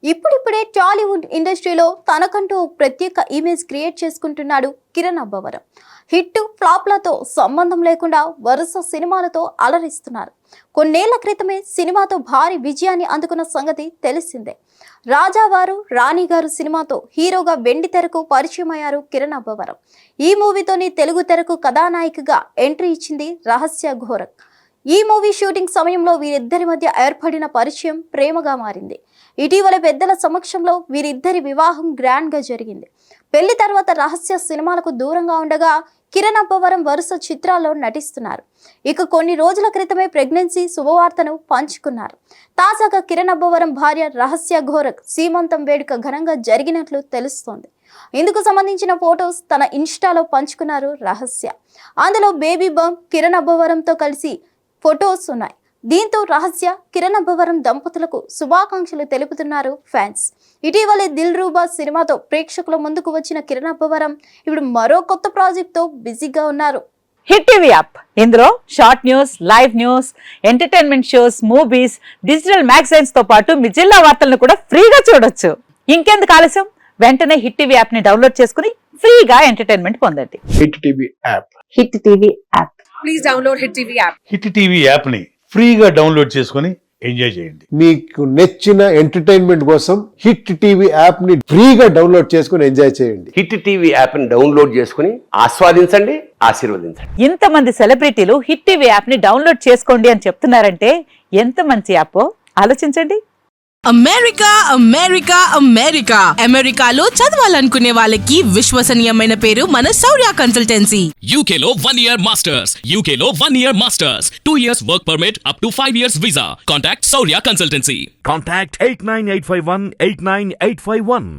ఇప్పుడిప్పుడే టాలీవుడ్ ఇండస్ట్రీలో తనకంటూ ప్రత్యేక ఇమేజ్ క్రియేట్ చేసుకుంటున్నాడు కిరణ్ అబ్బవరం. హిట్ ఫ్లాప్లతో సంబంధం లేకుండా వరుస సినిమాలతో అలరిస్తున్నారు. కొన్నేళ్ల క్రితమే సినిమాతో భారీ విజయాన్ని అందుకున్న సంగతి తెలిసిందే. రాజావారు రాణిగారు సినిమాతో హీరోగా వెండి తెరకు పరిచయం అయ్యారు కిరణ్ అబ్బవరం. ఈ మూవీతోని తెలుగు తెరకు కథానాయికగా ఎంట్రీ ఇచ్చింది రహస్య ఘోరక్. ఈ మూవీ షూటింగ్ సమయంలో వీరిద్దరి మధ్య ఏర్పడిన పరిచయం ప్రేమగా మారింది. ఇటీవల పెద్దల సమక్షంలో వీరిద్దరి వివాహం గ్రాండ్ గా జరిగింది. పెళ్లి తర్వాత రహస్య సినిమాలకు దూరంగా ఉండగా కిరణ్ అబ్బవరం వరుస చిత్రాల్లో నటిస్తున్నారు. ఇక కొన్ని రోజుల క్రితమే ప్రెగ్నెన్సీ శుభవార్తను పంచుకున్నారు. తాజాగా కిరణ్ అబ్బవరం భార్య రహస్య ఘోరక్ సీమంతం వేడుక ఘనంగా జరిగినట్లు తెలుస్తోంది. ఇందుకు సంబంధించిన ఫొటోస్ తన ఇన్స్టాలో పంచుకున్నారు రహస్య. అందులో బేబీ బంప్ కిరణ్ అబ్బవరంతో కలిసి ఫొటోస్ ఉన్నాయి. దీంతో రహస్య కిరణ్ అబ్బవరం దంపతులకు శుభాకాంక్షలు తెలుపుతున్నారు ఫ్యాన్స్. ఇటీవలే దిల్ రూబా సినిమాతో ప్రేక్షకుల ముందుకు వచ్చిన కిరణ్ అబ్బవరం ఇప్పుడు మరో కొత్త ప్రాజెక్ట్ తో బిజీగా ఉన్నారు. హిట్ టీవీ యాప్, ఇందులో short news, live news, entertainment shows, movies, digital magazines తో పాటు మీ జిల్లా వార్తలను కూడా ఫ్రీగా చూడొచ్చు. ఇంకెందుకు ఆలస్యం, వెంటనే హిట్ టీవీ యాప్ ని డౌన్లోడ్ చేసుకుని ఫ్రీగా ఎంటర్టైన్మెంట్ పొందండి. Hit TV app. Hit TV app. Please download Hit TV app. Hit TV యాప్ని ఫ్రీగా డౌన్లోడ్ చేసుకొని ఎంజాయ్ చేయండి. మీకు నచ్చిన ఎంటర్టైన్మెంట్ కోసం హిట్ టీవీ యాప్ ని ఫ్రీగా డౌన్లోడ్ చేసుకొని ఎంజాయ్ చేయండి. హిట్ టీవీ యాప్ ని డౌన్లోడ్ చేసుకుని ఆస్వాదించండి, ఆశీర్వదించండి. ఇంతమంది సెలబ్రిటీలు హిట్ టీవీ యాప్ ని డౌన్లోడ్ చేసుకోండి అని చెప్తున్నారంటే ఎంత మంచి యాప్ ఆలోచించండి. అమెరికా అమెరికా అమెరికా అమెరికాలో చదవాలనుకునే వాళ్ళకి విశ్వసనీయమైన పేరు మన శౌర్య కన్సల్టెన్సీ. UK లో 1 year masters. UK లో 1 year masters. 2 years work permit up to 5 years visa. Contact Saurya Consultancy. Contact 89851 89851.